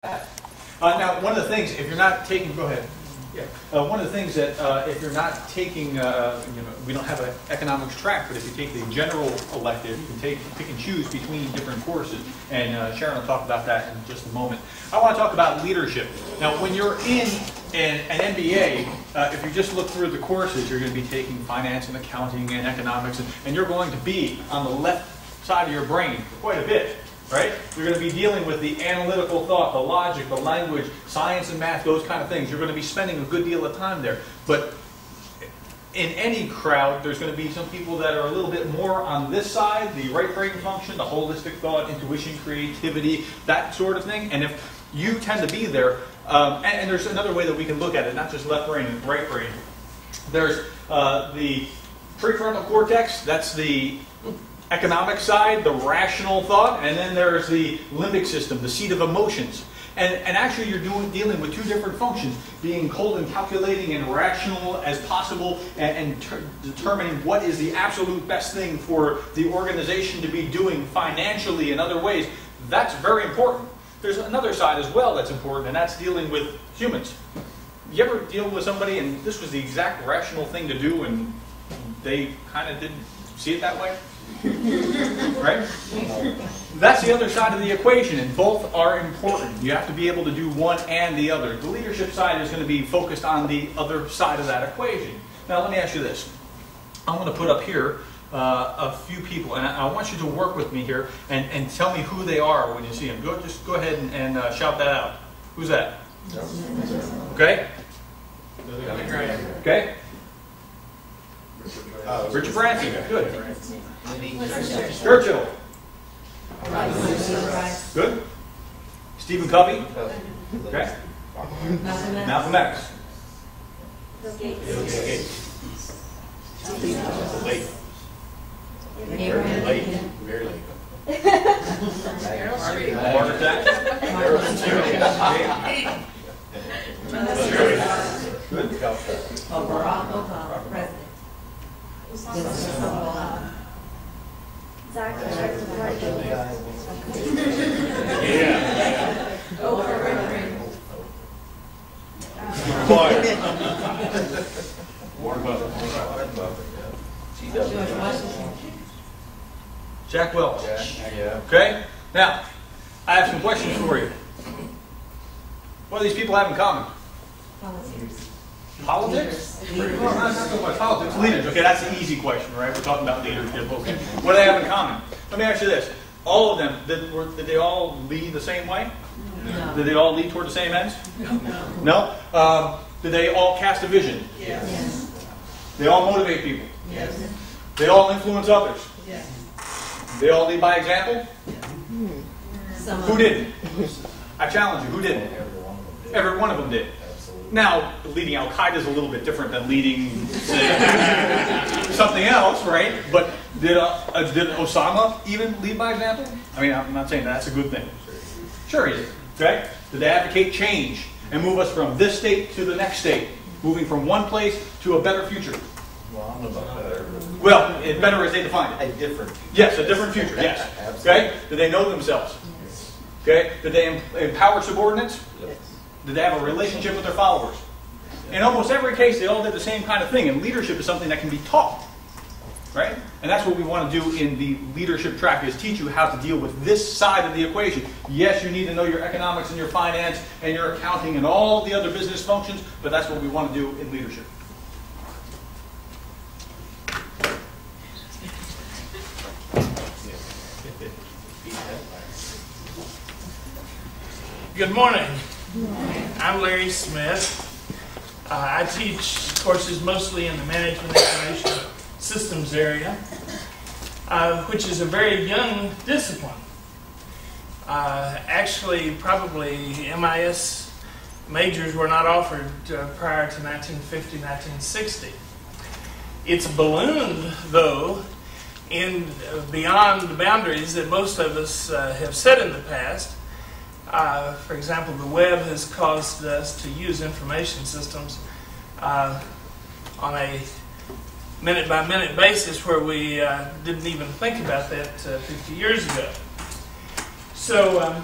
Now, one of the things, if you're not taking, go ahead. Yeah. One of the things that if you're not taking, we don't have an economics track, but if you take the general elective, you can pick and choose between different courses. And Sharon will talk about that in just a moment. I want to talk about leadership. Now, when you're in an MBA, if you just look through the courses, you're going to be taking finance and accounting and economics, and you're going to be on the left side of your brain for quite a bit. Right? You're going to be dealing with the analytical thought, the logic, the language, science and math, those kind of things. You're going to be spending a good deal of time there. But in any crowd, there's going to be some people that are a little bit more on this side, the right brain function, the holistic thought, intuition, creativity, that sort of thing. And if you tend to be there, and there's another way that we can look at it, not just left brain and right brain. There's the prefrontal cortex, that's the economic side, the rational thought, and then there's the limbic system, the seat of emotions. And actually you're dealing with two different functions, being cold and calculating and rational as possible, and determining what is the absolute best thing for the organization to be doing financially and other ways. That's very important. There's another side as well that's important, and that's dealing with humans. You ever deal with somebody and this was the exact rational thing to do and they kind of didn't see it that way? Right? That's the other side of the equation, and both are important. You have to be able to do one and the other. The leadership side is going to be focused on the other side of that equation. Now let me ask you this. I'm going to put up here a few people, and I want you to work with me here and tell me who they are when you see them. Just go ahead and shout that out. Who's that? Okay? Okay? Richard Branson. Good. Churchill. Good. Stephen Covey. Okay. Malcolm X. Gates. Late. Very late. Margaret Thatcher. Good. Barack Obama, president. Yeah. Warren Buffett. Jack Welch. Okay? Now, I have some questions for you. What do these people have in common? Politics? Well, not so much politics. Leaders. Okay, that's an easy question, right? We're talking about leadership. Okay. What do they have in common? Let me ask you this. All of them, did they all lead the same way? No. Did they all lead toward the same ends? No? Did they all cast a vision? Yes. They all motivate people? Yes. They all influence others? Yes. They all lead by example? Who didn't? I challenge you. Who didn't? Every one of them did. Now, leading Al-Qaeda is a little bit different than leading, say, something else, right? But did Osama even lead by example? I mean, I'm not saying that's a good thing. Sure he did. Okay? Did they advocate change and move us from this state to the next state? Moving from one place to a better future? Well, I don't know about better. Well, better as they define it. A different future. Yes, a different future, yes. Okay? Did they know themselves? Okay? Did they empower subordinates? Yes. Did they have a relationship with their followers? In almost every case, they all did the same kind of thing. And leadership is something that can be taught. Right? And that's what we want to do in the leadership track, is teach you how to deal with this side of the equation. Yes, you need to know your economics and your finance and your accounting and all the other business functions, but that's what we want to do in leadership. Good morning. I'm Larry Smith. I teach courses mostly in the Management Information Systems area, which is a very young discipline. Actually, probably MIS majors were not offered prior to 1950, 1960. It's ballooned, though, beyond the boundaries that most of us have set in the past. For example, the web has caused us to use information systems on a minute-by-minute basis where we didn't even think about that 50 years ago. So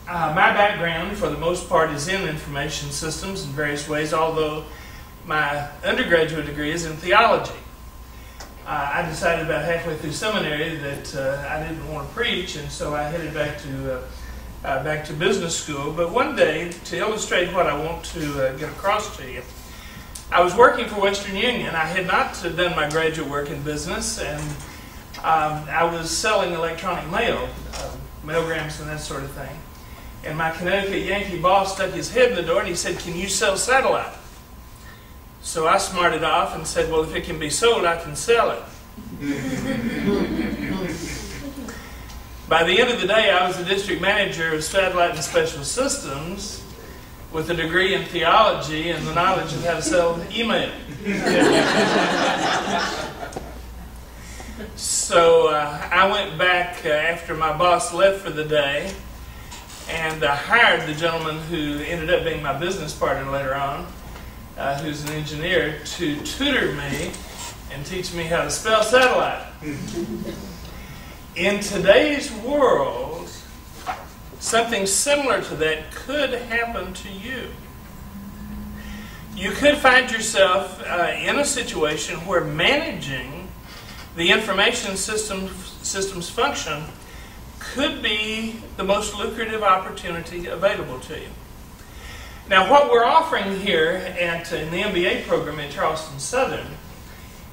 My background, for the most part, is in information systems in various ways, although my undergraduate degree is in theology. I decided about halfway through seminary that I didn't want to preach, and so I headed back to business school. But one day, to illustrate what I want to get across to you, I was working for Western Union. I had not done my graduate work in business, and I was selling electronic mail, mailgrams and that sort of thing. And my Connecticut Yankee boss stuck his head in the door and he said, "Can you sell satellite?" So I smarted off and said, "Well, if it can be sold, I can sell it." By the end of the day, I was the district manager of satellite and special systems with a degree in theology and the knowledge of how to sell email. So I went back after my boss left for the day, and I hired the gentleman who ended up being my business partner later on, who's an engineer, to tutor me and teach me how to spell satellite. In today's world, something similar to that could happen to you. You could find yourself in a situation where managing the information systems function could be the most lucrative opportunity available to you. Now, what we're offering here in the MBA program at Charleston Southern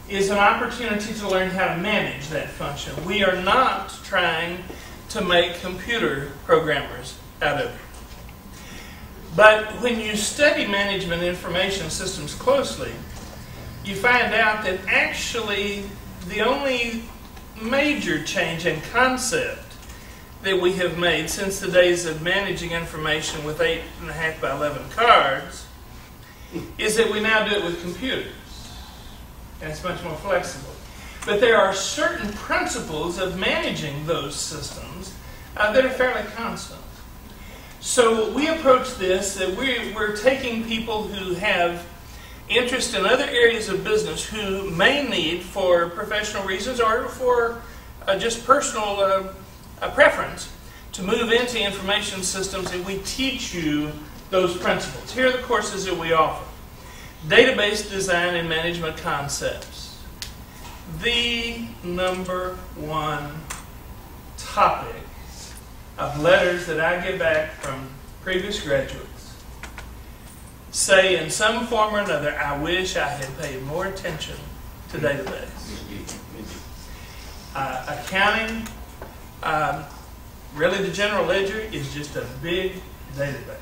is an opportunity to learn how to manage that function. We are not trying to make computer programmers out of you. But when you study management information systems closely, you find out that actually the only major change in concept that we have made since the days of managing information with 8.5 by 11 cards is that we now do it with computers. And it's much more flexible. But there are certain principles of managing those systems that are fairly constant. So we approach this that we're taking people who have interest in other areas of business who may need, for professional reasons or for just personal preference, to move into information systems, and we teach you those principles. Here are the courses that we offer. Database design and management concepts. The number one topic of letters that I get back from previous graduates say in some form or another, "I wish I had paid more attention to database." Accounting, really the general ledger is just a big database.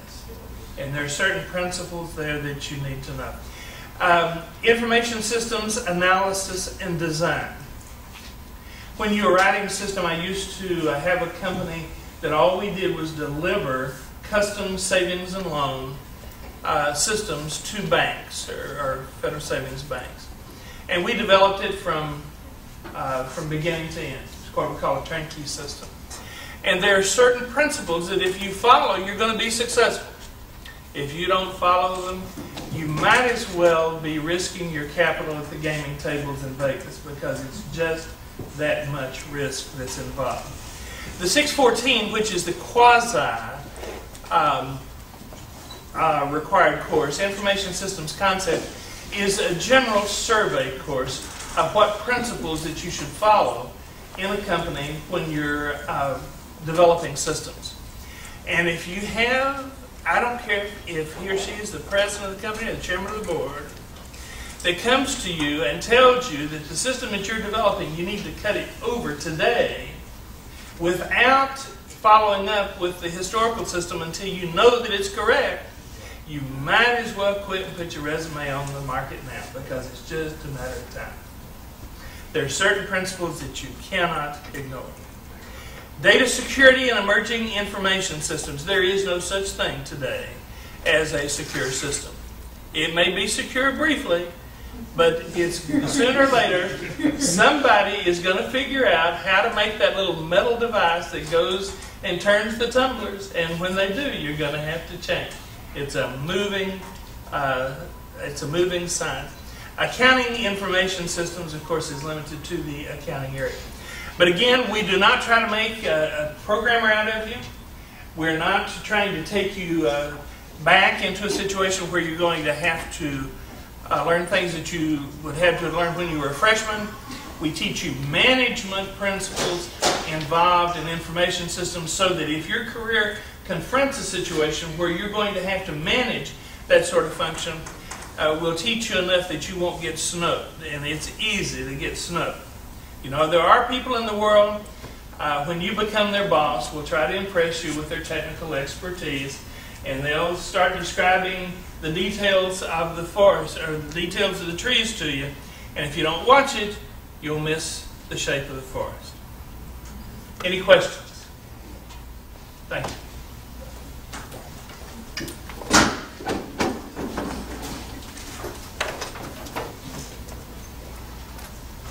And there are certain principles there that you need to know. Information systems analysis and design. When you were writing a system, I used to have a company that all we did was deliver custom savings and loan systems to banks or federal savings banks. And we developed it from beginning to end. It's what we call a turnkey system. And there are certain principles that if you follow, you're going to be successful. If you don't follow them, you might as well be risking your capital at the gaming tables in Vegas, because it's just that much risk that's involved. The 614, which is the required course, Information Systems Concept, is a general survey course of what principles that you should follow in a company when you're developing systems. And if you have, I don't care if he or she is the president of the company or the chairman of the board, that comes to you and tells you that the system that you're developing, you need to cut it over today without following up with the historical system until you know that it's correct, you might as well quit and put your resume on the market now, because it's just a matter of time. There are certain principles that you cannot ignore. Data security and emerging information systems. There is no such thing today as a secure system. It may be secure briefly, but it's sooner or later somebody is going to figure out how to make that little metal device that goes and turns the tumblers, and when they do, you're going to have to change. It's a moving science. Accounting information systems, of course, is limited to the accounting area. But again, we do not try to make a programmer out of you. We're not trying to take you back into a situation where you're going to have to learn things that you would have to learn when you were a freshman. We teach you management principles involved in information systems so that if your career confronts a situation where you're going to have to manage that sort of function, we'll teach you enough that you won't get snubbed. And it's easy to get snubbed. You know, there are people in the world, when you become their boss, will try to impress you with their technical expertise, and they'll start describing the details of the forest or the details of the trees to you. And if you don't watch it, you'll miss the shape of the forest. Any questions? Thank you.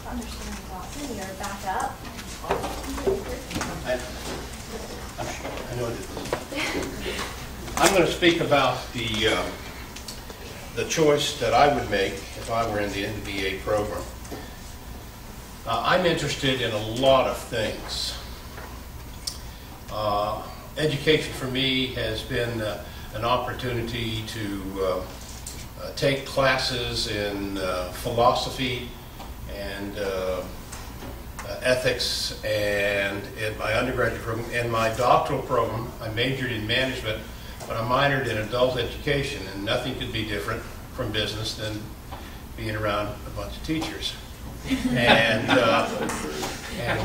Understanding Dawson, you're back up. I know it is. I'm going to speak about the choice that I would make if I were in the MBA program. I'm interested in a lot of things. Education for me has been an opportunity to take classes in philosophy and ethics, and in my undergraduate program and my doctoral program, I majored in management, but I minored in adult education, and nothing could be different from business than being around a bunch of teachers. And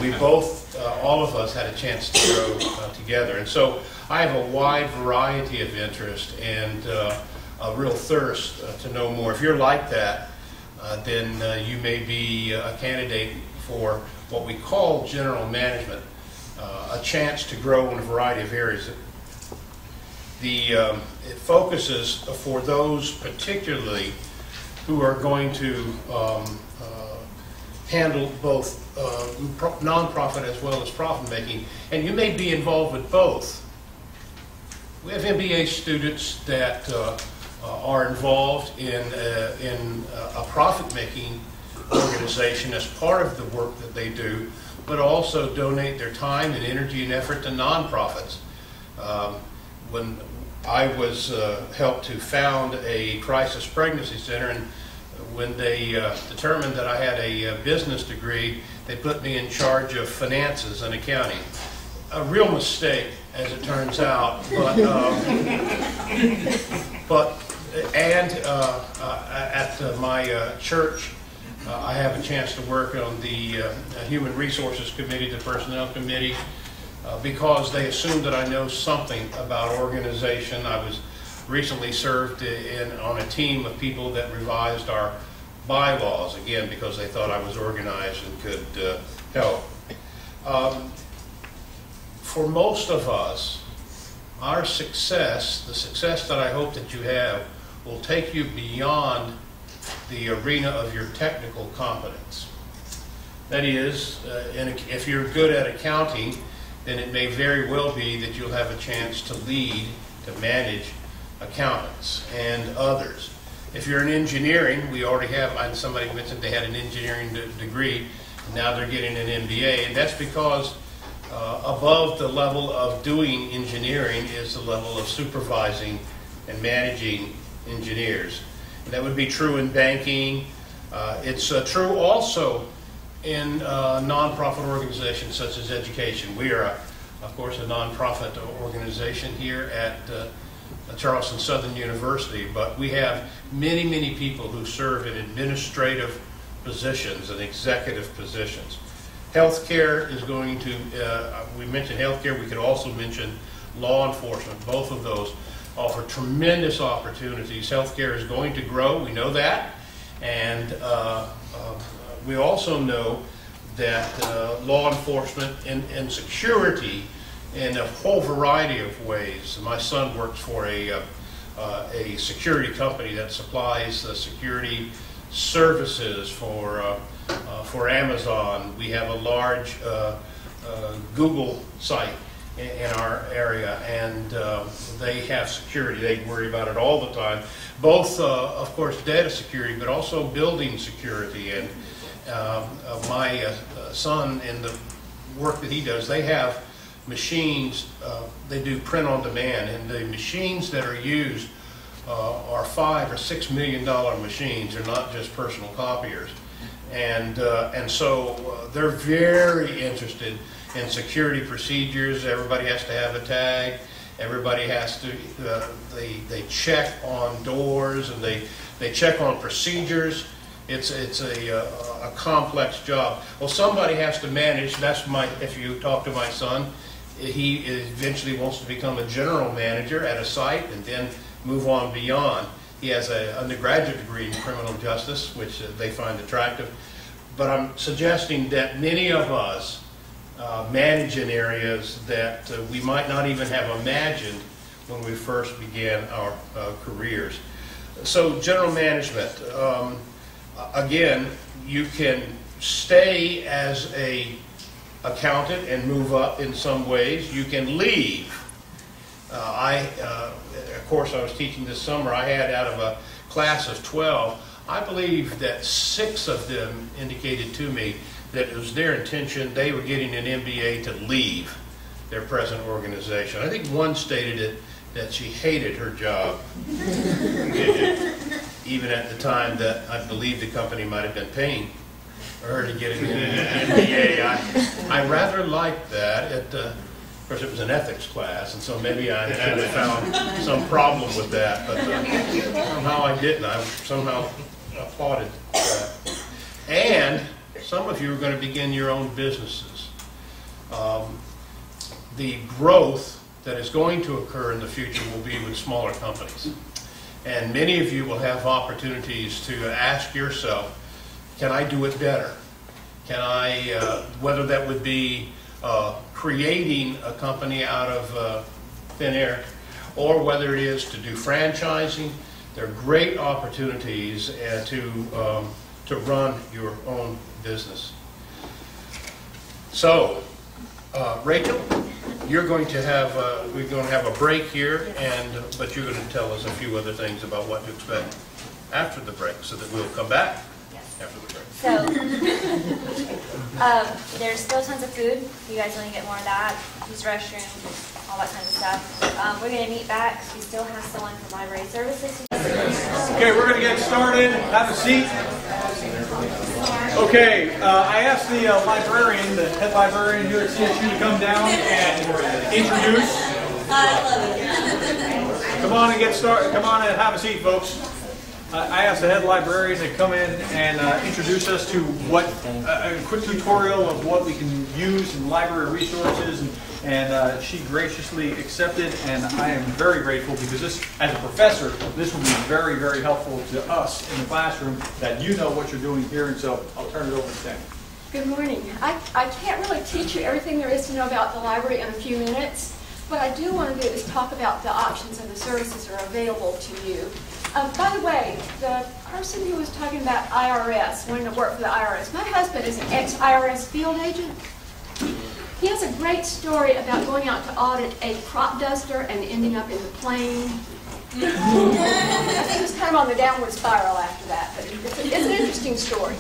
we both, all of us, had a chance to grow together. And so I have a wide variety of interest and a real thirst to know more. If you're like that, then you may be a candidate for what we call general management, a chance to grow in a variety of areas. It focuses for those particularly who are going to handle both nonprofit as well as profit making, and you may be involved with both. We have MBA students that are involved in a profit-making organization as part of the work that they do, but also donate their time and energy and effort to nonprofits. When I was helped to found a crisis pregnancy center, and when they determined that I had a business degree, they put me in charge of finances and accounting. A real mistake, as it turns out, but at my church, I have a chance to work on the Human Resources Committee, the Personnel Committee, because they assume that I know something about organization. I was recently served on a team of people that revised our bylaws, again, because they thought I was organized and could help. For most of us, our success, the success that I hope that you have, will take you beyond the arena of your technical competence. That is, if you're good at accounting, then it may very well be that you'll have a chance to lead, to manage accountants and others. If you're in engineering, we already have, somebody mentioned they had an engineering degree, now they're getting an MBA, and that's because above the level of doing engineering is the level of supervising and managing engineers. And that would be true in banking. It's true also in nonprofit organizations such as education. We are, of course, a nonprofit organization here at Charleston Southern University, but we have many, many people who serve in administrative positions and executive positions. Healthcare is going to, we mentioned healthcare, we could also mention law enforcement. Both of those offer tremendous opportunities. Healthcare is going to grow, we know that, and we also know that law enforcement and security in a whole variety of ways. My son works for a security company that supplies security services for Amazon. We have a large Google site in our area, and they have security. They worry about it all the time. Both, of course, data security, but also building security. And my son, in the work that he does, they have machines, they do print on demand, and the machines that are used are $5 or $6 million machines. They're not just personal copiers. And so they're very interested in security procedures. Everybody has to have a tag. Everybody has to, they check on doors, and they check on procedures. It's a complex job. Well, somebody has to manage. If you talk to my son, he eventually wants to become a general manager at a site and then move on beyond. He has an undergraduate degree in criminal justice, which they find attractive. But I'm suggesting that many of us manage in areas that we might not even have imagined when we first began our careers. So general management, again, you can stay as a accountant and move up in some ways. You can leave. Of course, I was teaching this summer. I had, out of a class of 12, I believe that 6 of them indicated to me that it was their intention, they were getting an MBA to leave their present organization. I think one stated it, that she hated her job, even at the time that I believe the company might have been paying her to get an MBA. I rather liked that. Of course, it was an ethics class, and so maybe I should have found some problem with that, but somehow I didn't. I somehow applauded that. And some of you are going to begin your own businesses. The growth that is going to occur in the future will be with smaller companies. And many of you will have opportunities to ask yourself, can I do it better? Can I, whether that would be creating a company out of thin air, or whether it is to do franchising. There are great opportunities to run your own business. So, Rachel, we're going to have a break here, but you're going to tell us a few other things about what to expect after the break, so that we'll come back after the break. So, there's still tons of food. You guys want to get more of that. Use the restroom, all that kind of stuff. We're going to meet back. We still have someone from library services. Okay, we're going to get started. Have a seat. Okay, I asked the librarian, the head librarian here at CSU, to come down and introduce. Come on and get started. Come on and have a seat, folks. I asked the head librarian to come in and introduce us to a quick tutorial of what we can use in library resources, and she graciously accepted, and I am very grateful, because this, as a professor, this will be very, very helpful to us in the classroom, that you know what you're doing here, and so I'll turn it over to Sam. Good morning. I can't really teach you everything there is to know about the library in a few minutes. What I do want to do is talk about the options and the services that are available to you. By the way, the person who was talking about IRS, wanting to work for the IRS, my husband is an ex-IRS field agent. He has a great story about going out to audit a crop duster and ending up in the plane. I think he was kind of on the downward spiral after that, but it's an interesting story.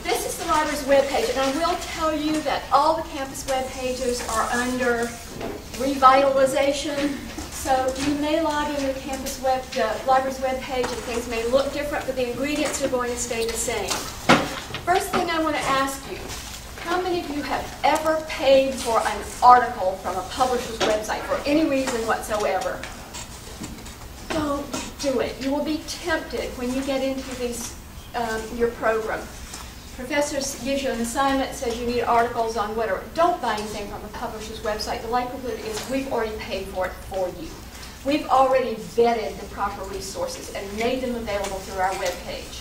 This is the library's webpage, and I will tell you that all the campus web pages are under revitalization. So you may log into the library's webpage, and things may look different, but the ingredients are going to stay the same. First thing I want to ask you, how many of you have ever paid for an article from a publisher's website for any reason whatsoever? Don't do it. You will be tempted when you get into your program. Professor gives you an assignment, says you need articles on whatever. Don't buy anything from a publisher's website. The likelihood is we've already paid for it for you. We've already vetted the proper resources and made them available through our webpage.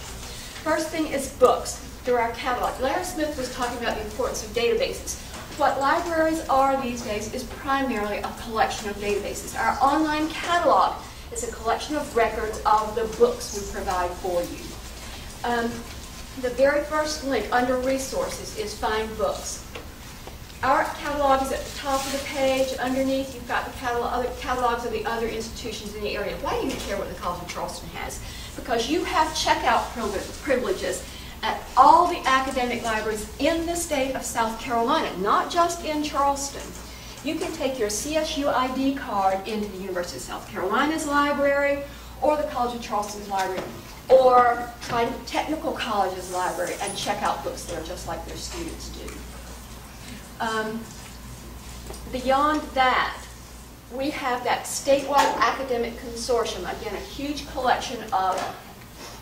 First thing is books through our catalog. Larry Smith was talking about the importance of databases. What libraries are these days is primarily a collection of databases. Our online catalog is a collection of records of the books we provide for you. The very first link under resources is find books. Our catalog is at the top of the page. Underneath, you've got the other catalogs of the other institutions in the area. Why do you care what the College of Charleston has? Because you have checkout privileges, at all the academic libraries in the state of South Carolina, not just in Charleston. You can take your CSU ID card into the University of South Carolina's library, or the College of Charleston's library, or try Technical College's library and check out books there just like their students do. Beyond that, we have that statewide academic consortium, again, a huge collection of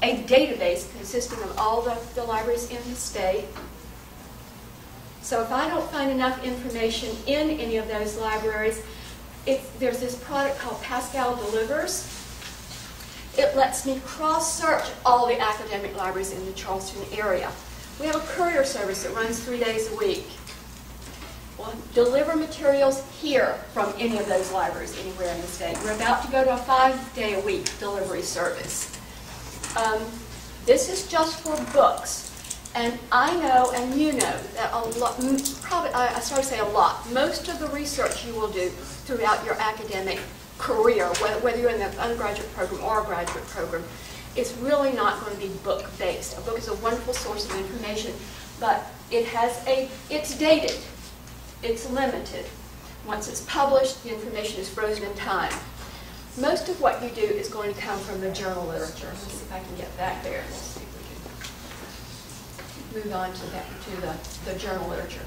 a database consisting of all the libraries in the state. So if I don't find enough information in any of those libraries, there's this product called Pascal Delivers. It lets me cross-search all the academic libraries in the Charleston area. We have a courier service that runs 3 days a week. We'll deliver materials here from any of those libraries anywhere in the state. We're about to go to a 5-day-a-week delivery service. This is just for books. And I know, and you know, that a lot, probably, I started to say a lot, most of the research you will do throughout your academic career, whether you're in the undergraduate program or a graduate program, is really not going to be book-based. A book is a wonderful source of information, but it's dated. It's limited. Once it's published, the information is frozen in time. Most of what you do is going to come from the journal literature. Let's see if I can get back there. Let's see if we can move on to the journal literature.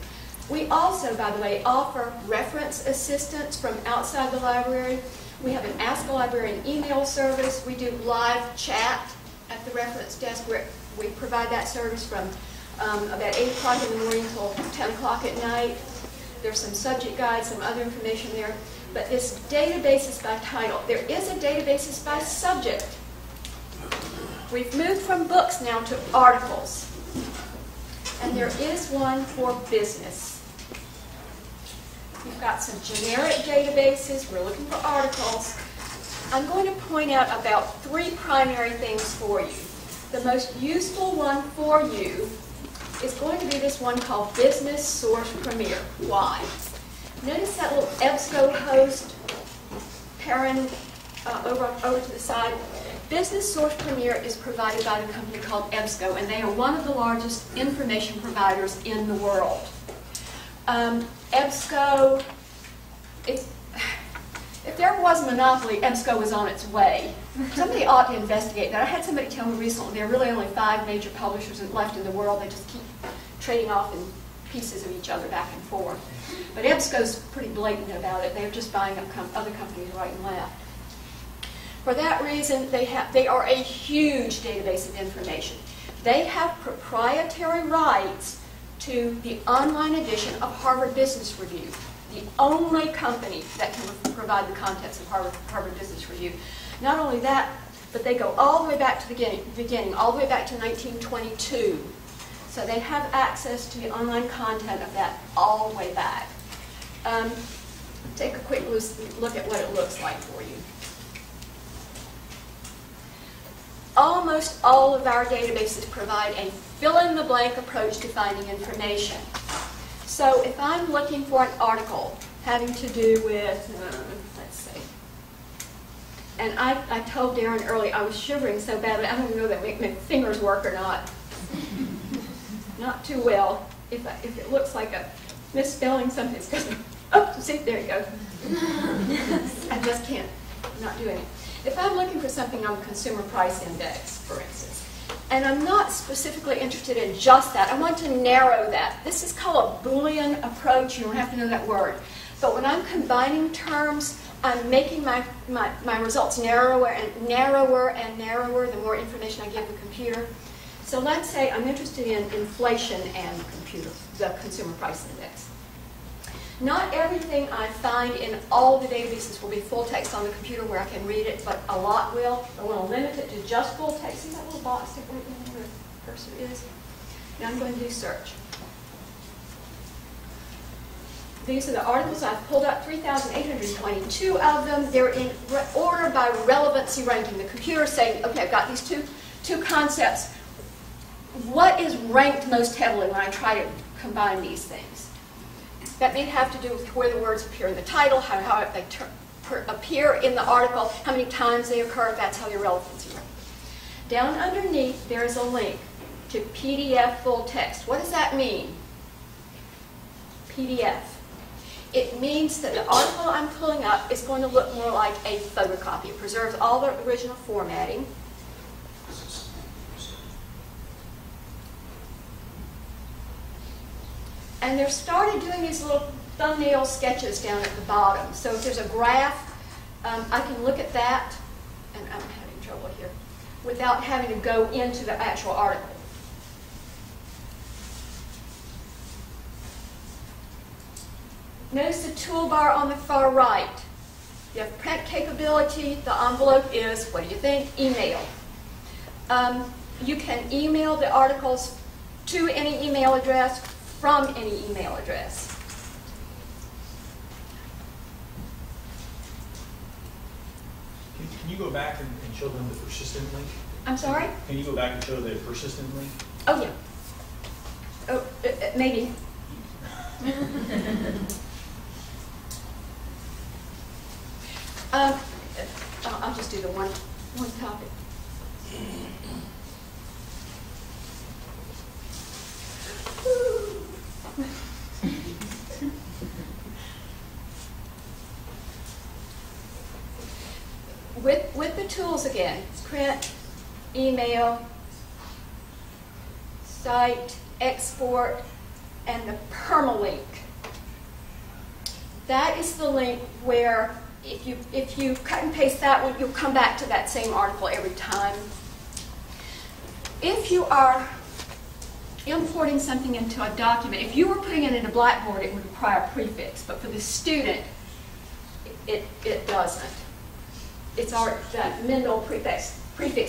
We also, by the way, offer reference assistance from outside the library. We have an Ask a Librarian email service. We do live chat at the reference desk where we provide that service from about 8 o'clock in the morning until 10 o'clock at night. There's some subject guides, some other information there. But this database is by title. There is a database by subject. We've moved from books now to articles. And there is one for business. We've got some generic databases. We're looking for articles. I'm going to point out about 3 primary things for you. The most useful one for you is going to be this one called Business Source Premier. Why? Notice that little EBSCO host parent over to the side. Business Source Premier is provided by the company called EBSCO, and they are one of the largest information providers in the world. EBSCO, if there was a monopoly, EBSCO was on its way. Somebody ought to investigate that. I had somebody tell me recently there are really only 5 major publishers left in the world. They just keep trading off in pieces of each other back and forth. But EBSCO's pretty blatant about it. They're just buying up other companies right and left. For that reason, they are a huge database of information. They have proprietary rights to the online edition of Harvard Business Review, the only company that can provide the contents of Harvard Business Review. Not only that, but they go all the way back to the beginning, all the way back to 1922. So they have access to the online content of that all the way back. Take a quick look at what it looks like for you. Almost all of our databases provide a fill-in-the-blank approach to finding information. So if I'm looking for an article having to do with, let's see, and I told Darren earlier I was shivering so badly, I don't even know if that my fingers work or not. Not too well. If it looks like a misspelling something, it's because, oh, see, there you go. I just can't not do it. If I'm looking for something on the Consumer Price Index, for instance, and I'm not specifically interested in just that, I want to narrow that. This is called a Boolean approach. You don't have to know that word. But when I'm combining terms, I'm making my results narrower and narrower and narrower the more information I give the computer. So let's say I'm interested in inflation and the Consumer Price Index. Not everything I find in all the databases will be full text on the computer where I can read it, but a lot will. I want to limit it to just full text. See that little box right there where the cursor is? Now I'm going to do search. These are the articles I've pulled up, 3,822 of them. They're in order by relevancy ranking. The computer is saying, okay, I've got these two concepts. What is ranked most heavily when I try to combine these things? That may have to do with where the words appear in the title, how they appear in the article, how many times they occur. That's how your relevancy ranks. Down underneath, there is a link to to PDF full text. What does that mean? PDF. It means that the article I'm pulling up is going to look more like a photocopy. It preserves all the original formatting. And they've started doing these little thumbnail sketches down at the bottom. So if there's a graph, I can look at that, and I'm having trouble here, without having to go into the actual article. Notice the toolbar on the far right. You have print capability. The envelope is, what do you think? Email. You can email the articles to any email address from any email address. Can you go back and show them the persistent link? I'm sorry? Can you go back and show the persistent link? Oh, yeah. Oh, maybe. I'll just do the one topic. With the tools again, print, email, cite, export, and the permalink. That is the link where if you cut and paste that one, you'll come back to that same article every time. If you are importing something into a document, if you were putting it into Blackboard, it would require a prefix, but for the student, it doesn't. It's already, that Mendel prefix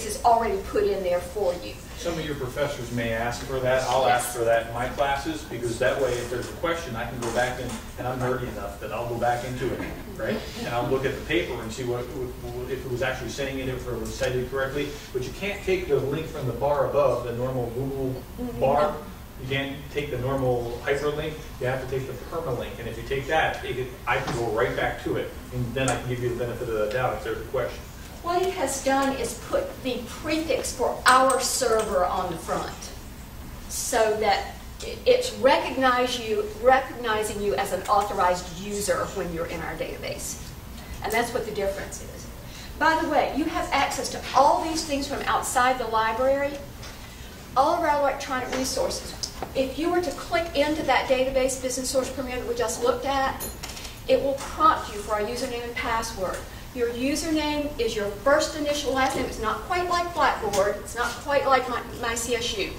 is already put in there for you. Some of your professors may ask for that. I'll ask for that in my classes, because that way, if there's a question, I can go back in, and I'm nerdy enough that I'll go back into it, right? And I'll look at the paper and see if it was actually saying it, if it was cited correctly. But you can't take the link from the bar above, the normal Google bar. You can't take the normal hyperlink. You have to take the permalink. And if you take that, I can go right back to it, and then I can give you the benefit of the doubt if there's a question. What it has done is put the prefix for our server on the front, so that it's recognizing you as an authorized user when you're in our database. And that's what the difference is. By the way, you have access to all these things from outside the library, all of our electronic resources. If you were to click into that database, Business Source Premier, that we just looked at, it will prompt you for our username and password. Your username is your first initial last name. It's not quite like Blackboard. It's not quite like my CSU.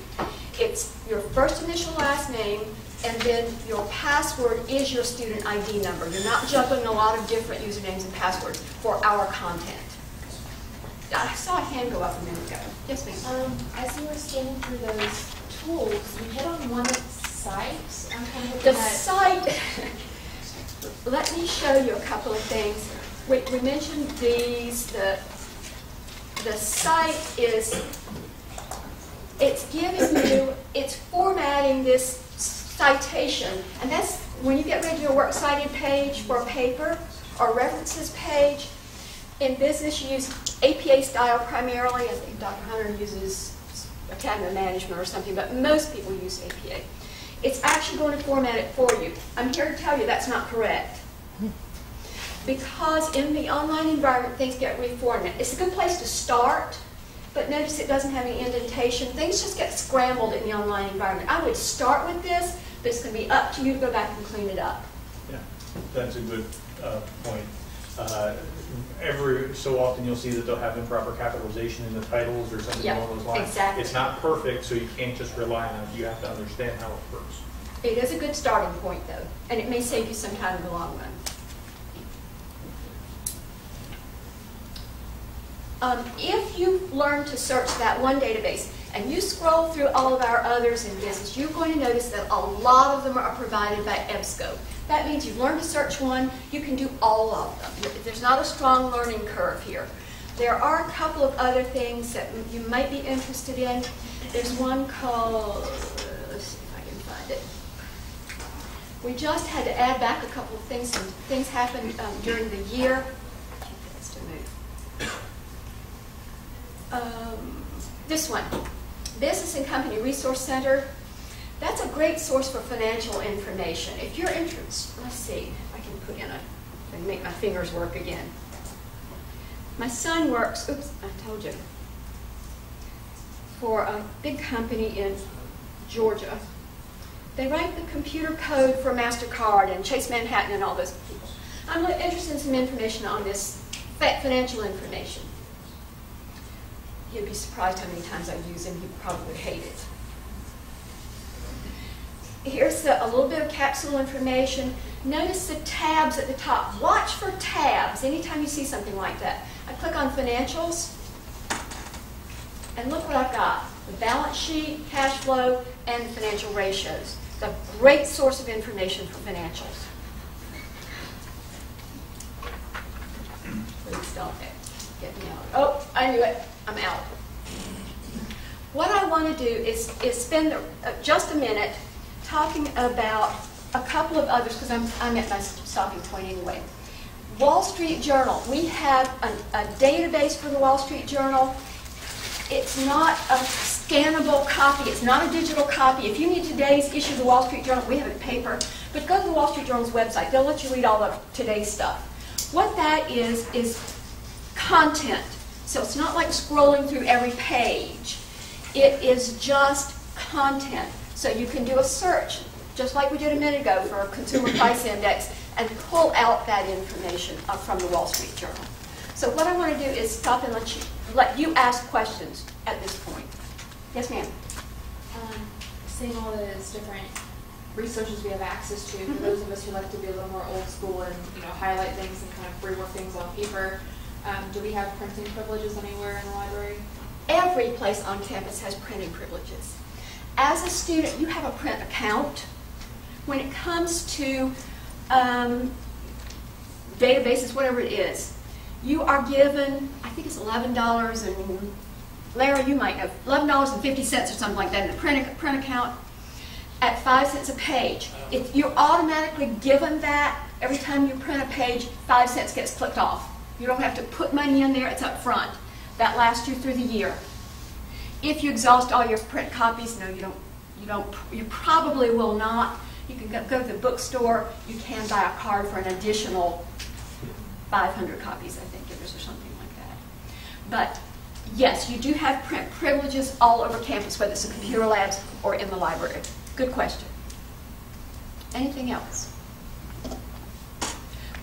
It's your first initial last name, and then your password is your student ID number. You're not juggling a lot of different usernames and passwords for our content. I saw a hand go up a minute ago. Yes, ma'am. As you were scanning through those tools, you hit on one site. I'm kind of The looking at site, let me show you a couple of things. We mentioned these. The site is, it's formatting this citation. And that's when you get ready to do a works cited page for a paper or references page. In business, you use APA style primarily. I think Dr. Hunter uses Academy of Management or something, but most people use APA. It's actually going to format it for you. I'm here to tell you that's not correct. Because in the online environment, things get reformatted. It's a good place to start, but notice it doesn't have any indentation. Things just get scrambled in the online environment. I would start with this, but it's going to be up to you to go back and clean it up. Yeah, that's a good point. Every so often you'll see that they'll have improper capitalization in the titles or something along those lines. Exactly. It's not perfect, so you can't just rely on it. You have to understand how it works. It is a good starting point, though, and it may save you some time in the long run. If you learn to search that one database and you scroll through all of our others in business, you're going to notice that a lot of them are provided by EBSCO. That means you've learned to search one, you can do all of them. There's not a strong learning curve here. There are a couple of other things that you might be interested in. There's one called, let's see if I can find it. We just had to add back a couple of things. Some things happened during the year. This one, Business and Company Resource Center. That's a great source for financial information. If you're interested, let's see, I can put in and make my fingers work again. My son works, oops, I told you, for a big company in Georgia. They write the computer code for MasterCard and Chase Manhattan and all those people. I'm interested in some information on this financial information. You'd be surprised how many times I use him. You probably would hate it. Here's a little bit of capsule information. Notice the tabs at the top. Watch for tabs anytime you see something like that. I click on Financials, and look what I've got. The balance sheet, cash flow, and the financial ratios. It's a great source of information for financials. Please don't get me out. Oh, I knew it. I'm out. What I want to do is spend just a minute talking about a couple of others, because I'm at my stopping point anyway. Wall Street Journal. We have a database for the Wall Street Journal. It's not a scannable copy. It's not a digital copy. If you need today's issue of the Wall Street Journal, we have it in paper. But go to the Wall Street Journal's website. They'll let you read all of today's stuff. What that is content. So it's not like scrolling through every page. It is just content. So you can do a search, just like we did a minute ago for a consumer price index, and pull out that information from the Wall Street Journal. So what I want to do is stop and let you ask questions at this point. Yes, ma'am. Seeing all those different resources we have access to, for those of us who like to be a little more old school and highlight things and kind of rework things on paper, do we have printing privileges anywhere in the library? Every place on campus has printing privileges. As a student, you have a print account. When it comes to databases, whatever it is, you are given, I think it's $11, and Larry, you might know, $11.50 or something like that in a print account at 5 cents a page. If you're automatically given that, every time you print a page, 5 cents gets clicked off. You don't have to put money in there, it's up front. That lasts you through the year. If you exhaust all your print copies, no, you probably will not. You can go to the bookstore, you can buy a card for an additional 500 copies, I think it is, or something like that. But yes, you do have print privileges all over campus, whether it's in computer labs or in the library. Good question. Anything else?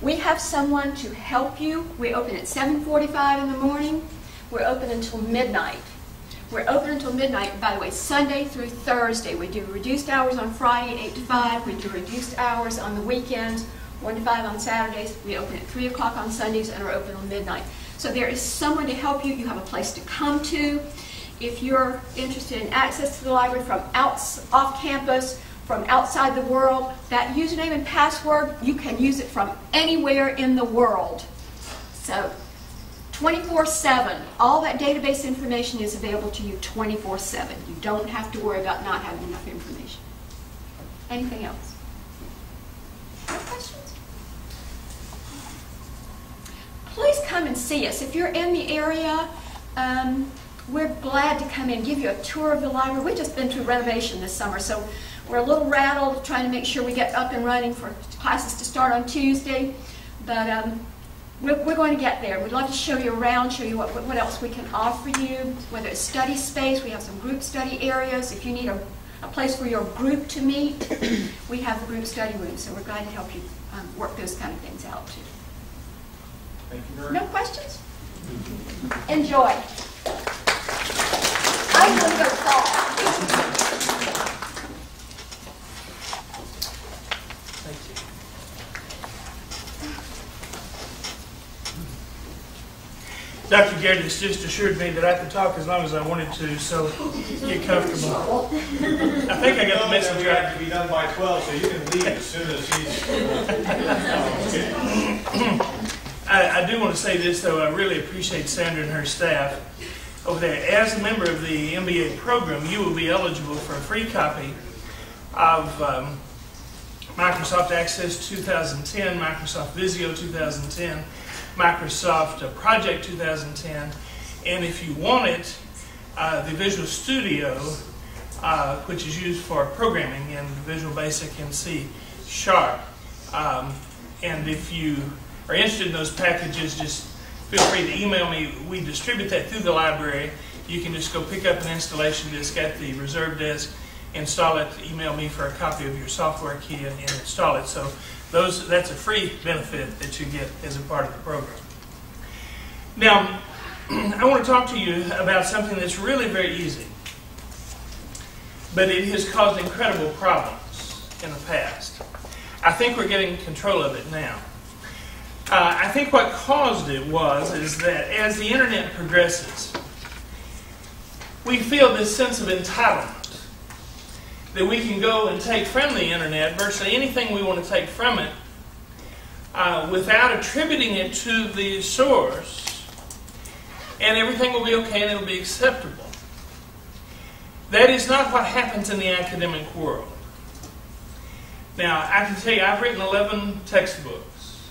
We have someone to help you. We open at 7:45 in the morning. We're open until midnight. We're open until midnight, by the way, Sunday through Thursday. We do reduced hours on Friday, 8 to 5. We do reduced hours on the weekends, 1 to 5 on Saturdays. We open at 3 o'clock on Sundays and are open until midnight. So there is someone to help you. You have a place to come to. If you're interested in access to the library from off campus, from outside the world, that username and password, you can use it from anywhere in the world. So 24/7, all that database information is available to you 24/7. You don't have to worry about not having enough information. Anything else? No questions? Please come and see us. If you're in the area, we're glad to come in and give you a tour of the library. We've just been through renovation this summer, so we're a little rattled trying to make sure we get up and running for classes to start on Tuesday. But we're going to get there. We'd love to show you around, show you what else we can offer you, whether it's study space. We have some group study areas. If you need a place for your group to meet, we have the group study room, so we're glad to help you work those kind of things out too. Thank you very much. No questions? Enjoy. I'm going to go talk. Thank you. Dr. Garrett has just assured me that I could talk as long as I wanted to, so get comfortable. I think I got the message We right. have to be done by 12, so you can leave as soon as he's... I do want to say this, though. I really appreciate Sandra and her staff over there. As a member of the MBA program, you will be eligible for a free copy of Microsoft Access 2010, Microsoft Visio 2010, Microsoft Project 2010, and if you want it, the Visual Studio, which is used for programming in Visual Basic and C#. And if you are interested in those packages, just feel free to email me. We distribute that through the library. You can just go pick up an installation disk at the reserve desk, install it, email me for a copy of your software key and install it. So that's a free benefit that you get as a part of the program. Now, I want to talk to you about something that's really very easy, but it has caused incredible problems in the past. I think we're getting control of it now. I think what caused it is that as the internet progresses, we feel this sense of entitlement that we can go and take from the internet virtually anything we want to take from it without attributing it to the source, and everything will be okay and it will be acceptable. That is not what happens in the academic world. Now, I can tell you, I've written 11 textbooks,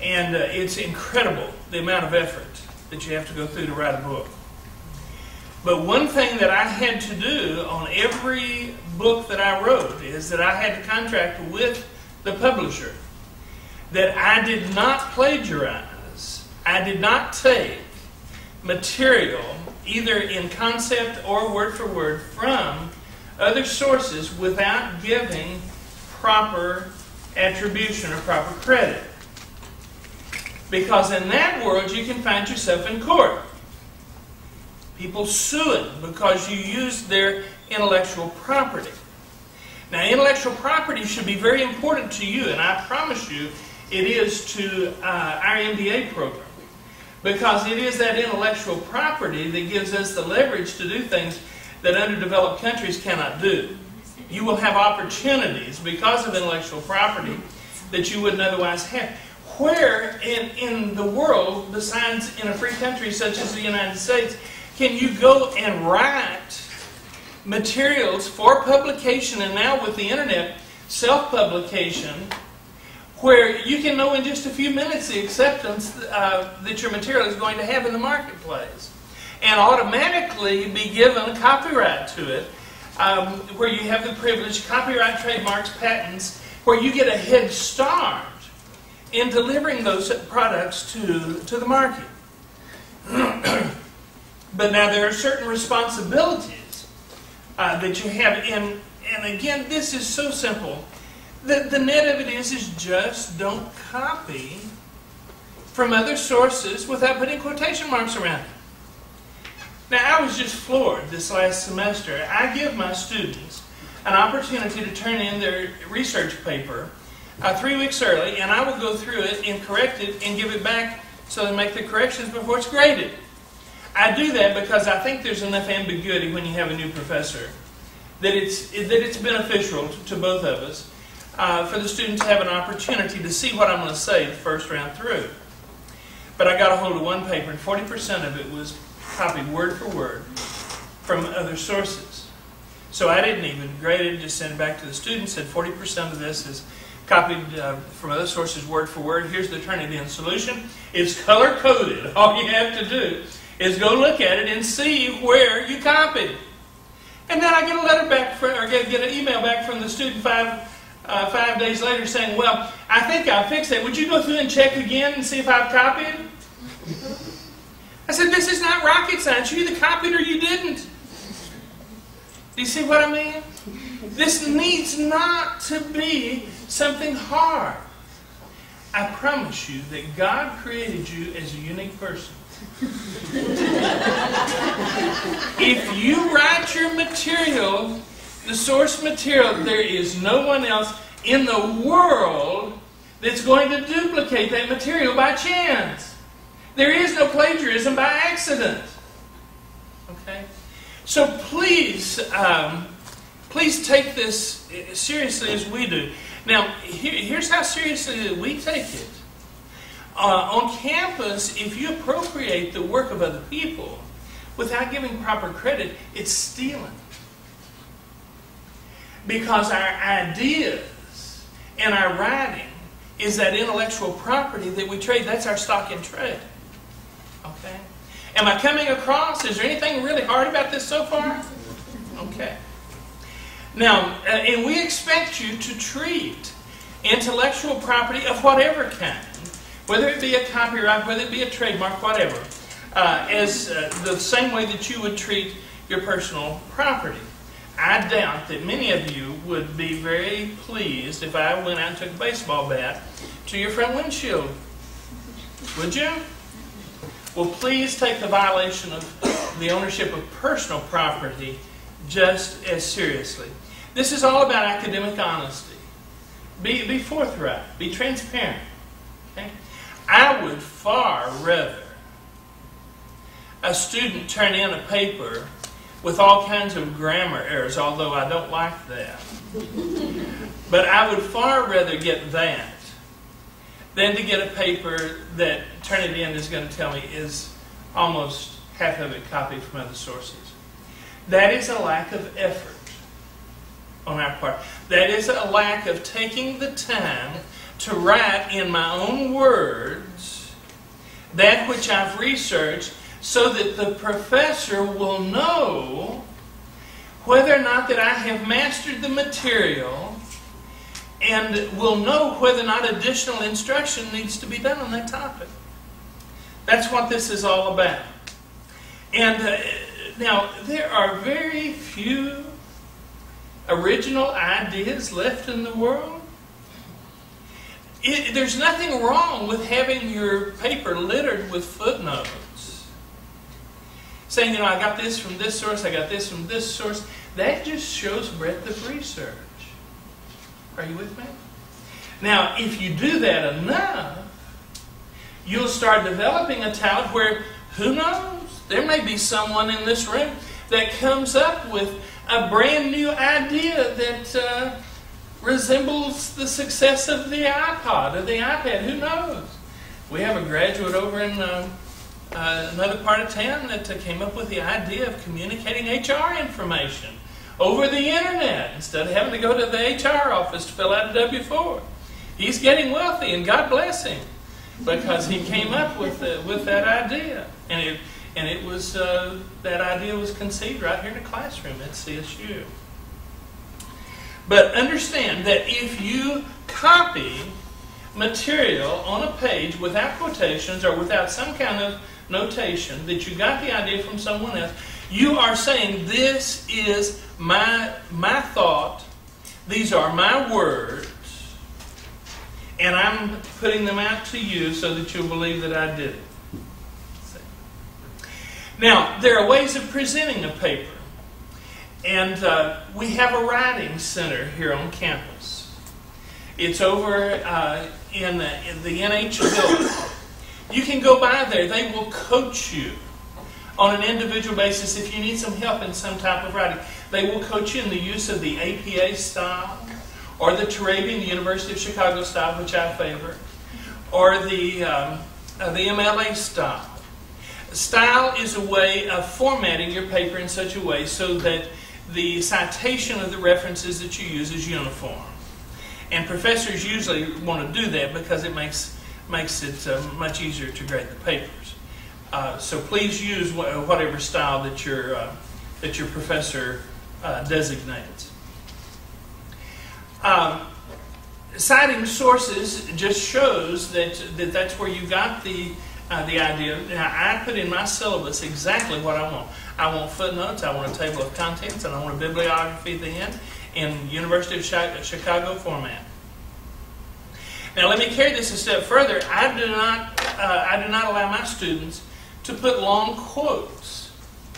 and it's incredible the amount of effort that you have to go through to write a book. But one thing that I had to do on every book that I wrote is that I had to contract with the publisher that I did not plagiarize. I did not take material, either in concept or word for word, from other sources without giving proper attribution or proper credit. Because in that world, you can find yourself in court. People suing because you used their intellectual property. Now, intellectual property should be very important to you, and I promise you it is to our MBA program. Because it is that intellectual property that gives us the leverage to do things that underdeveloped countries cannot do. You will have opportunities because of intellectual property that you wouldn't otherwise have. Where in the world, besides in a free country such as the United States, can you go and write materials for publication, and now with the internet, self-publication, where you can know in just a few minutes the acceptance that your material is going to have in the marketplace, and automatically be given copyright to it, where you have the privilege, copyright, trademarks, patents, where you get a head start in delivering those products to the market. But now there are certain responsibilities that you have, and again, this is so simple. The net of it is just don't copy from other sources without putting quotation marks around it. Now, I was just floored this last semester. I give my students an opportunity to turn in their research paper 3 weeks early, and I will go through it and correct it and give it back so they make the corrections before it's graded. I do that because I think there's enough ambiguity when you have a new professor that it's beneficial to both of us for the students to have an opportunity to see what I'm going to say the first round through. But I got a hold of one paper, and 40% of it was copied word for word from other sources. So I didn't even grade it, just sent it back to the students, said 40% of this is copied from other sources word for word. Here's the Turnitin solution. It's color-coded. All you have to do is go look at it and see where you copied. And then I get a letter back, or get an email back from the student 5 days later saying, well, I think I fixed it. Would you go through and check again and see if I've copied? I said, this is not rocket science. You either copied or you didn't. Do you see what I mean? This needs not to be something hard. I promise you that God created you as a unique person. If you write your material, the source material, there is no one else in the world that's going to duplicate that material by chance. There is no plagiarism by accident. Okay? So please, please take this seriously as we do. Now, here's how seriously we take it. On campus, if you appropriate the work of other people without giving proper credit, it's stealing. Because our ideas and our writing is that intellectual property that we trade. That's our stock in trade. Okay? Am I coming across? Is there anything really hard about this so far? Okay. Now, and we expect you to treat intellectual property of whatever kind, whether it be a copyright, whether it be a trademark, whatever, as the same way that you would treat your personal property. I doubt that many of you would be very pleased if I went out and took a baseball bat to your front windshield. Would you? Well, please take the violation of the ownership of personal property just as seriously. This is all about academic honesty. Be forthright. Be transparent. Okay? I would far rather a student turn in a paper with all kinds of grammar errors, although I don't like that. But I would far rather get that than to get a paper that Turnitin is going to tell me is almost half of it copied from other sources. That is a lack of effort on our part. That is a lack of taking the time to write in my own words that which I've researched, so that the professor will know whether or not that I have mastered the material, and will know whether or not additional instruction needs to be done on that topic. That's what this is all about. And now, there are very few original ideas left in the world. There's nothing wrong with having your paper littered with footnotes, saying, you know, I got this from this source, I got this from this source. That just shows breadth of research. Are you with me? Now, if you do that enough, you'll start developing a talent where, who knows, there may be someone in this room that comes up with a brand new idea that resembles the success of the iPod or the iPad. Who knows? We have a graduate over in another part of town that came up with the idea of communicating HR information over the internet instead of having to go to the HR office to fill out a W-4. He's getting wealthy, and God bless him, because he came up with that idea, and it was that idea was conceived right here in the classroom at CSU. But understand that if you copy material on a page without quotations or without some kind of notation, that you got the idea from someone else, you are saying, this is my thought, these are my words, and I'm putting them out to you so that you'll believe that I did it. Now, there are ways of presenting a paper. And we have a writing center here on campus. It's over in the NH building. You can go by there. They will coach you on an individual basis if you need some help in some type of writing. They will coach you in the use of the APA style, or the Turabian, the University of Chicago style, which I favor, or the MLA style. Style is a way of formatting your paper in such a way so that the citation of the references that you use is uniform. And professors usually want to do that because it makes it much easier to grade the papers. So please use whatever style that your professor designates. Citing sources just shows that's where you got the idea. Now, I put in my syllabus exactly what I want. I want footnotes, I want a table of contents, and I want a bibliography at the end in University of Chicago format. Now, let me carry this a step further. I do not allow my students to put long quotes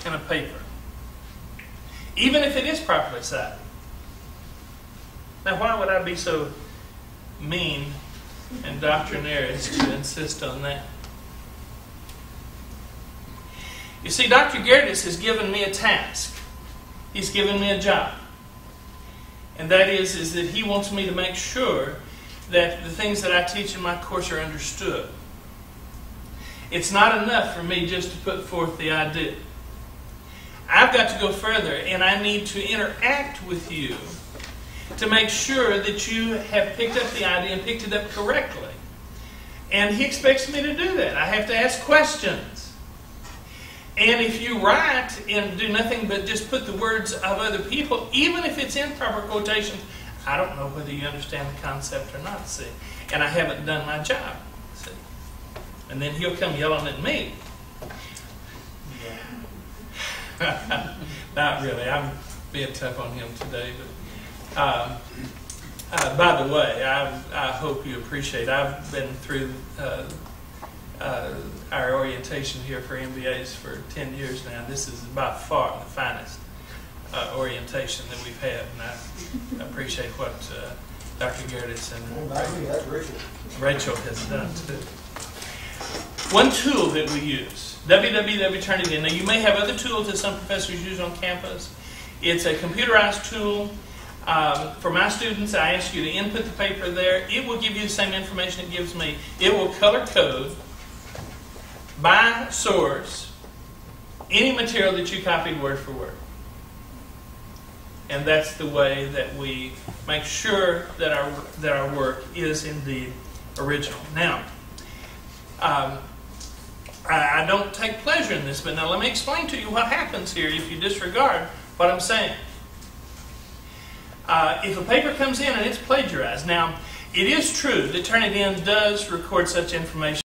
in a paper, even if it is properly cited. Now, why would I be so mean and doctrinaire as to insist on that? You see, Dr. Gerdes has given me a task. He's given me a job. And that is that he wants me to make sure that the things that I teach in my course are understood. It's not enough for me just to put forth the idea. I've got to go further, and I need to interact with you to make sure that you have picked up the idea and picked it up correctly. And he expects me to do that. I have to ask questions. And if you write and do nothing but just put the words of other people, even if it's in proper quotations, I don't know whether you understand the concept or not, see. And I haven't done my job, see. And then he'll come yelling at me. Not really. I'm being tough on him today. But by the way, I hope you appreciate, I've been through our orientation here for MBAs for 10 years now. This is by far the finest orientation that we've had, and I appreciate what Dr. Gerdes and Rachel has done too. One tool that we use, www.turnitin. Now you may have other tools that some professors use on campus. It's a computerized tool. For my students, I ask you to input the paper there. It will give you the same information it gives me. It will color code by source any material that you copied word for word. And that's the way that we make sure that our work is indeed original. Now, I don't take pleasure in this, but now let me explain to you what happens here if you disregard what I'm saying. If a paper comes in and it's plagiarized, now, it is true that Turnitin does record such information.